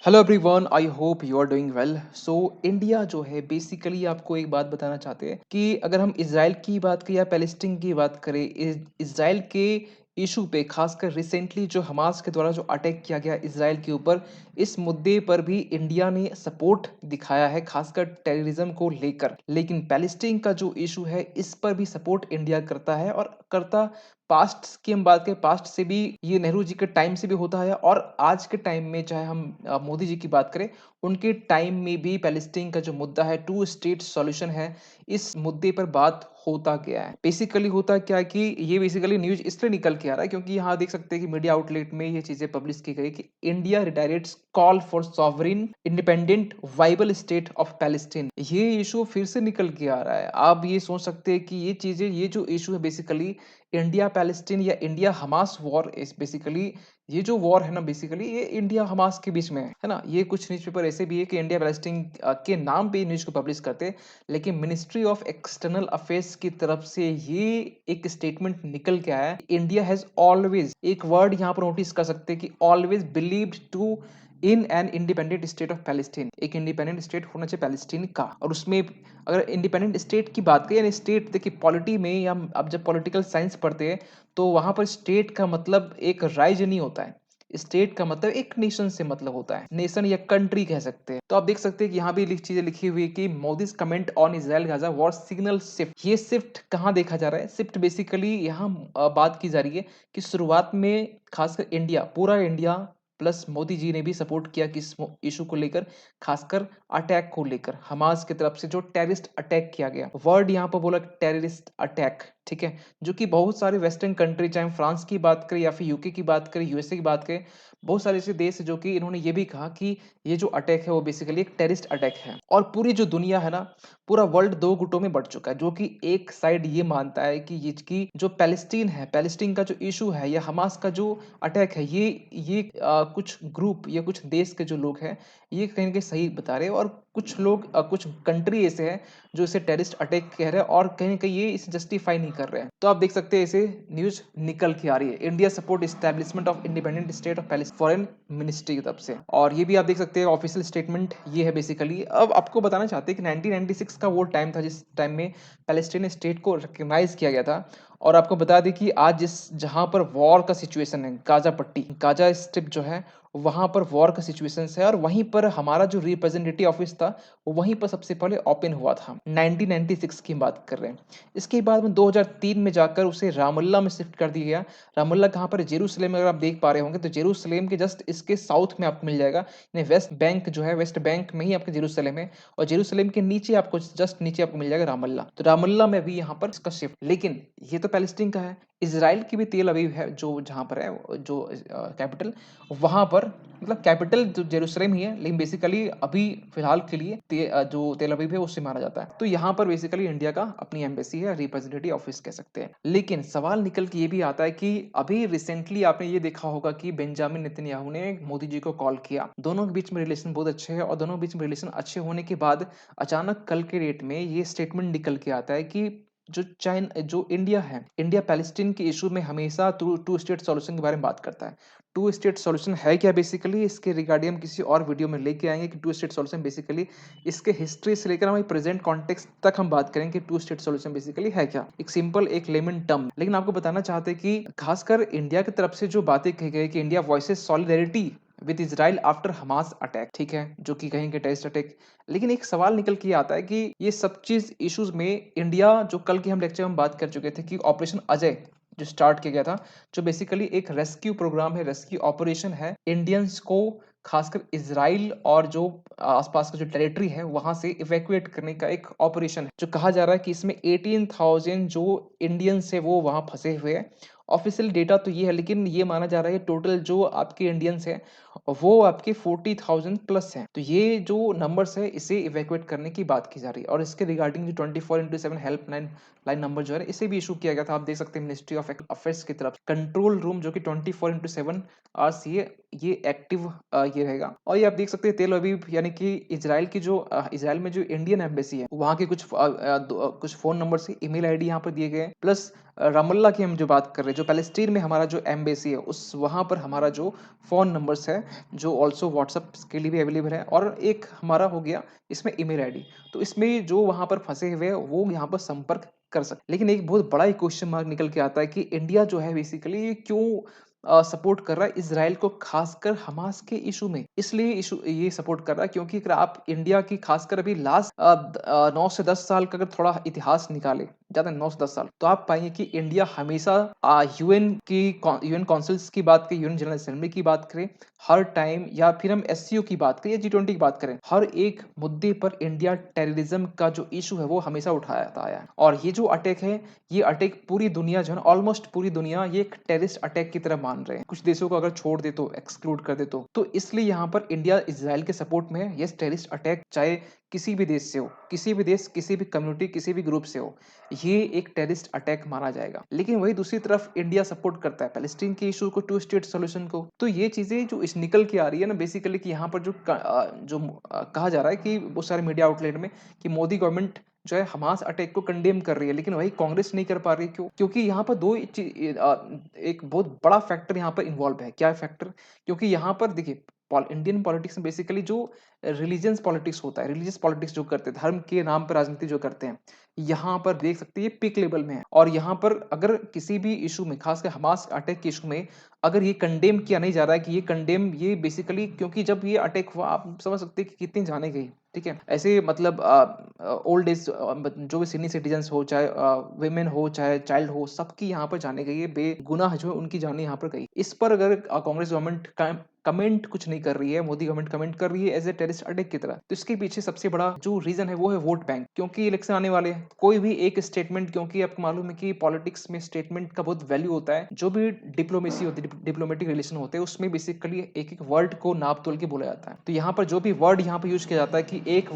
Hello everyone, I hope you are doing well. So India जो है basically आपको एक बात बताना चाहते हैं कि अगर हम इसराइल की बात करें या पैलेस्टीन की बात करें, इसराइल के इशू पे खासकर रिसेंटली जो हमास के द्वारा जो अटैक किया गया इसराइल के ऊपर, इस मुद्दे पर भी इंडिया ने सपोर्ट दिखाया है खासकर टेररिज्म को लेकर। लेकिन पैलेस्टीन का जो इशू है इस पर भी सपोर्ट इंडिया करता है और करता। पास्ट की हम बात करें, पास्ट से भी ये नेहरू जी के टाइम से भी होता है और आज के टाइम में चाहे हम मोदी जी की बात करें, उनके टाइम में भी पैलेस्टीन का जो मुद्दा है, टू स्टेट सॉल्यूशन है, इस मुद्दे पर बात होता गया है। बेसिकली होता क्या है कि ये बेसिकली न्यूज इसलिए निकल के आ रहा है क्योंकि यहाँ देख सकते हैं कि मीडिया आउटलेट में ये चीजें पब्लिश की गई कि India redirects call for sovereign independent viable state of Palestine. ये इशू फिर से निकल के आ रहा है। आप ये सोच सकते हैं कि ये चीजें, ये जो इशू है बेसिकली इंडिया पैलेस्टीन या इंडिया हमास वॉर, इस बेसिकली ये जो वॉर है ना, बेसिकली ये इंडिया हमास के बीच में है ना। ये कुछ न्यूज़पेपर ऐसे भी है कि इंडिया पैलेस्टीन के नाम पे न्यूज़ को पब्लिश करते हैं, लेकिन मिनिस्ट्री ऑफ एक्सटर्नल अफेयर्स की तरफ से ये एक स्टेटमेंट निकल के आया है। इंडिया हैज ऑलवेज, एक वर्ड यहाँ पर नोटिस कर सकते हैं कि always believed to in an independent state of Palestine. एक इंडिपेंडेंट स्टेट होना चाहिए पैलेस्टीन का। और उसमें अगर इंडिपेंडेंट स्टेट की बात करें, यानी स्टेट देखिए पॉलिटी में या अब जब पॉलिटिकल साइंस पढ़ते हैं तो वहां पर स्टेट का मतलब एक राज्य नहीं होता है। स्टेट का मतलब एक नेशन से मतलब होता है, नेशन या कंट्री कह सकते हैं। तो आप देख सकते हैं कि यहाँ भी चीजें लिखी हुई है कि Modi's comment on Israel Gaza war signal shift. ये शिफ्ट कहाँ देखा जा रहा है? शिफ्ट बेसिकली यहाँ बात की जा रही है कि शुरुआत में खासकर इंडिया, पूरा इंडिया प्लस मोदी जी ने भी सपोर्ट किया कि इस इशू को लेकर, खासकर अटैक को लेकर, हमास की तरफ से जो टेररिस्ट अटैक किया गया, वर्ड यहाँ पर बोला टेररिस्ट अटैक, ठीक है, जो कि बहुत सारे वेस्टर्न कंट्री, चाहे फ्रांस की बात करें या फिर यूके की बात करें, यूएसए की बात करें, बहुत सारे ऐसे देश है जो कि इन्होंने ये भी कहा कि ये जो अटैक है वो बेसिकली एक टेररिस्ट अटैक है। और पूरी जो दुनिया है ना, पूरा वर्ल्ड दो गुटों में बढ़ चुका है, जो कि एक साइड ये मानता है कि ये की जो पैलेस्टीन है, पैलेस्टीन का जो इशू है या हमास का जो अटैक है, ये कुछ ग्रुप या कुछ देश के जो लोग हैं ये कहीं ना कहीं सही बता रहे हैं, और कुछ लोग कुछ कंट्री ऐसे हैं जो इसे टेररिस्ट अटैक कह रहे हैं और कहीं ना कहीं ये इसे जस्टिफाई नहीं कर रहे हैं। तो आप देख सकते हैं ऐसे न्यूज निकल के आ रही है। India support establishment of independent state of palace, foreign ministry की तरफ से। और ये भी आप देख सकते हैं ऑफिशियल स्टेटमेंट ये है बेसिकली। अब आपको बताना चाहते हैं कि 1996 का वो टाइम था जिस टाइम में पैलेस्टीन स्टेट को रिकग्नाइज किया गया था। और आपको बता दें कि आज जिस जहां पर वॉर का सिचुएशन है, गाजा पट्टी, गाजा स्ट्रिप जो है, वहां पर वॉर का सिचुएशन है, और वहीं पर हमारा जो रिप्रेजेंटेटिव ऑफिस था वो वहीं पर सबसे पहले ओपन हुआ था। 1996 की बात कर रहे हैं। इसके बाद में 2003 में जाकर उसे रामल्ला में शिफ्ट कर दिया गया। रामल्ला कहाँ पर? जेरूसलेम में। अगर आप देख पा रहे होंगे तो जेरूसलेम के जस्ट इसके साउथ में आपको मिल जाएगा। वेस्ट बैंक जो है, वेस्ट बैंक में ही आपके जेरूसलेम है, और जेरूसलेम के नीचे आपको, जस्ट नीचे आपको मिल जाएगा रामल्ला। तो रामल्ला में भी यहाँ पर इसका शिफ्ट। लेकिन ये तो पैलेस्टीन का है। इसराइल की भी तेल अवीव है जो जहाँ पर है, जो कैपिटल, वहां पर, मतलब कैपिटल जो जेरूसलेम ही है, लेकिन बेसिकली अभी फिलहाल के लिए जो तेल अवीव है उससे माना जाता है। तो यहाँ पर बेसिकली इंडिया का अपनी एम्बेसी है, रिप्रेजेंटेटिव ऑफिस कह सकते हैं। लेकिन सवाल निकल के ये भी आता है कि अभी रिसेंटली आपने ये देखा होगा कि बेंजामिन नेतन्याहू ने मोदी जी को कॉल किया। दोनों के बीच में रिलेशन बहुत अच्छे हैं, और दोनों के बीच में रिलेशन अच्छे होने के बाद अचानक कल के डेट में ये स्टेटमेंट निकल के आता है कि जो इंडिया है, इंडिया पैलेस्टीन के इशू में हमेशा टू स्टेट सॉल्यूशन के बारे में बात करता है। टू स्टेट सॉल्यूशन है क्या बेसिकली, इसके रिगार्डिंग हम किसी और वीडियो में लेके आएंगे कि टू स्टेट सॉल्यूशन बेसिकली, इसके हिस्ट्री से लेकर हमारे प्रेजेंट कॉन्टेक्स्ट तक हम बात करेंगे कि टू स्टेट सॉल्यूशन बेसिकली है क्या। एक सिंपल, एक लेमन टर्म। लेकिन आपको बताना चाहते हैं कि खासकर इंडिया की तरफ से जो बातें कही गई कि India voices solidarity with Israel after Hamas attack, ठीक है, जो कि कहेंगे टेररिस्ट अटैक। लेकिन एक सवाल निकल के आता है कि ये सब चीज इश्यूज में इंडिया, जो कल की हम लेक्चर में बात कर चुके थे कि ऑपरेशन अजय जो स्टार्ट किया गया था, जो बेसिकली एक रेस्क्यू प्रोग्राम है, रेस्क्यू ऑपरेशन है, इंडियंस को खासकर इजराइल और जो आसपास का जो टेरिटरी है वहां से इवैक्यूएट करने का एक ऑपरेशन है, जो कहा जा रहा है कि इसमें 18,000 जो इंडियंस है वो वहां फंसे हुए हैं। ऑफिशियल डेटा तो ये है, लेकिन ये माना जा रहा है टोटल जो आपके इंडियंस हैं वो आपके 40,000 प्लस हैं। तो ये जो नंबर्स है इसे इवैक्यूएट करने की बात की जा रही है। और इसके रिगार्डिंग जो 24/7 हेल्पलाइन लाइन नंबर जो है इसे भी इशू किया गया था। आप देख सकते हैं मिनिस्ट्री ऑफ अफेयर्स की तरफ कंट्रोल रूम, जो कि 24/7 आवर्स ये एक्टिव ये रहेगा। और ये आप देख सकते हैं तेल अवीव, यानी कि इजराइल की जो इजराइल में जो इंडियन एम्बेसी है वहाँ के कुछ कुछ फोन नंबर से ईमेल आईडी यहाँ पर दिए गए हैं, प्लस रामल्ला की हम जो बात कर रहे हैं, जो पैलेस्टीन में हमारा जो एम्बेसी है, उस वहाँ पर हमारा जो फ़ोन नंबर्स है, जो ऑल्सो व्हाट्सएप के लिए भी अवेलेबल है, और एक हमारा हो गया इसमें ईमेल आईडी। तो इसमें जो वहाँ पर फँसे हुए हैं, वो यहाँ पर संपर्क कर सकते। लेकिन एक बहुत बड़ा एक क्वेश्चन मार्क निकल के आता है कि इंडिया जो है बेसिकली ये क्यों सपोर्ट कर रहा है इज़राइल को, खासकर हमास के इश्यू में। इसलिए इश्यू ये सपोर्ट कर रहा है क्योंकि अगर आप इंडिया की खासकर अभी लास्ट 9 से 10 साल का अगर थोड़ा इतिहास निकालें, ज़्यादा 9 से 10 साल, तो आप पाएँगे कि इंडिया हमेशा यूएन काउंसिल्स की बात करें, यूएन जनरल असेंबली की बात करें, हर टाइम, या फिर हम एससीओ की बात करें या जी20 की बात करें, हर एक मुद्दे पर इंडिया टेररिज्म का जो इश्यू है वो हमेशा उठाता आया है। और ये जो अटैक है, ये अटैक पूरी दुनिया जो है ना, ऑलमोस्ट पूरी दुनिया ये एक टेररिस्ट अटैक की तरह मान रहे हैं। कुछ देशों को अगर छोड़ दे तो, एक्सक्लूड कर दे तो इसलिए यहाँ पर इंडिया इज़राइल के सपोर्ट में है। यस, टेररिस्ट अटैक चाहे किसी भी देश से हो, किसी भी देश, किसी भी कम्युनिटी, किसी भी ग्रुप से हो, ये एक टेररिस्ट अटैक माना जाएगा। लेकिन वही दूसरी तरफ इंडिया सपोर्ट करता है पैलेस्टीन के इशू को, टू स्टेट सॉल्यूशन को। तो ये चीज़ें जो इस निकल के आ रही है ना बेसिकली, कि यहाँ पर कहा जा रहा है कि बहुत सारे मीडिया आउटलेट में कि मोदी गवर्नमेंट जो है हमास अटैक को कंडेम कर रही है, लेकिन वही कांग्रेस नहीं कर पा रही। क्यों? क्योंकि यहाँ पर एक बहुत बड़ा फैक्टर यहाँ पर इन्वॉल्व है। क्या फैक्टर? क्योंकि यहाँ पर देखिए, इंडियन पॉलिटिक्स में बेसिकली जो रिलीजियस पॉलिटिक्स होता है, रिलीजियस पॉलिटिक्स जो करते हैं, धर्म के नाम पर राजनीति जो करते हैं, यहाँ पर देख सकते हैं ये पीक लेवल में है। और यहाँ पर अगर किसी भी इशू में, खासकर हमास अटैक के इशू में, अगर ये कंडेम किया नहीं जा रहा है कि ये बेसिकली, क्योंकि जब ये अटैक हुआ आप समझ सकते हैं कि कितनी जाने गई। ठीक है, ऐसे मतलब ओल्ड एज जो भी सीनियर सिटीजन्स हो, चाहे women हो, चाहे चाइल्ड हो, सबकी यहाँ पर जाने गई है, बेगुनाह जो है उनकी जानें यहाँ पर गई। इस पर अगर कांग्रेस गवर्नमेंट कमेंट कुछ नहीं कर रही है, मोदी गवर्नमेंट कमेंट कर रही है एज ए टेररिस्ट अटैक की तरह, तो इसके पीछे सबसे बड़ा जो रीजन है वो है वोट बैंक। क्योंकि इलेक्शन आने वाले हैं, कोई भी एक स्टेटमेंट, क्योंकि आपको मालूम है कि पॉलिटिक्स में स्टेटमेंट का बहुत वैल्यू होता है। जो भी डिप्लोमेसी होती है, डिप्लोमेटिक रिलेशन होते हैं, उसमें बेसिकली एक एक वर्ड को नाप तोल के बोला जाता है। तो यहाँ पर जो भी वर्ड यहाँ पर यूज किया जाता है कि एक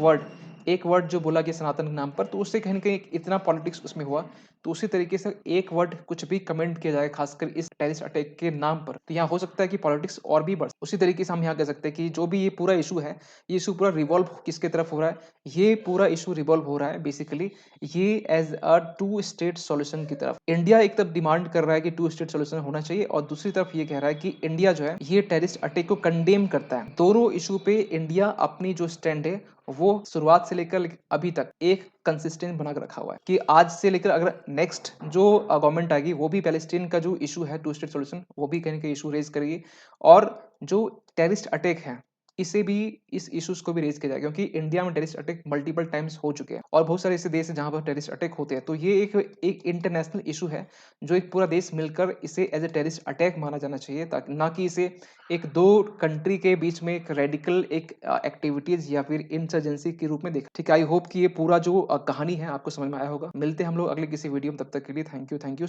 वर्ड जो बोला गया सनातन के नाम पर, तो उससे कहीं न कहीं इतना पॉलिटिक्स उसमें हुआ। तो उसी तरीके से एक वर्ड कुछ भी कमेंट किया जाए, खासकर इस टेररिस्ट अटैक के नाम पर, तो यहाँ हो सकता है कि पॉलिटिक्स और भी बढ़। उसी तरीके से हम यहाँ कह सकते हैं कि जो भी ये पूरा इश्यू है, ये इश्यू पूरा रिवॉल्व किसकी तरफ हो रहा है? ये पूरा इश्यू रिवॉल्व हो रहा है बेसिकली ये as a two state solution की तरफ। इंडिया एक तरफ डिमांड कर रहा है कि टू स्टेट सॉल्यूशन होना चाहिए, और दूसरी तरफ ये कह रहा है कि इंडिया जो है ये टेररिस्ट अटैक को कंडेम करता है। दोनों इश्यू पे इंडिया अपनी जो स्टैंड है वो शुरुआत से लेकर अभी तक एक कंसिस्टेंट बना के रखा हुआ है कि आज से लेकर अगर नेक्स्ट जो गवर्नमेंट आएगी, वो भी पैलेस्टीन का जो इशू है टू स्टेट सॉल्यूशन, वो भी कहीं ना कहीं इशू रेज करेगी। और जो टेररिस्ट अटैक है, इसे भी, इस इश्यूज को भी रेज किया जाएगा, क्योंकि इंडिया में टेररिस्ट अटैक मल्टीपल टाइम्स हो चुके हैं, और बहुत सारे ऐसे देश हैं जहां पर टेररिस्ट अटैक होते हैं। तो ये एक इंटरनेशनल इशू है, जो एक पूरा देश मिलकर इसे एज ए टेररिस्ट अटैक माना जाना चाहिए, ताकि ना कि इसे एक दो कंट्री के बीच में एक रेडिकल एक एक्टिविटीज या फिर इंसर्जेंसी के रूप में देखा। ठीक है, आई होप कि ये पूरा जो कहानी है आपको समझ में आया होगा। मिलते हैं हम लोग अगले किसी वीडियो में, तब तक के लिए थैंक यू।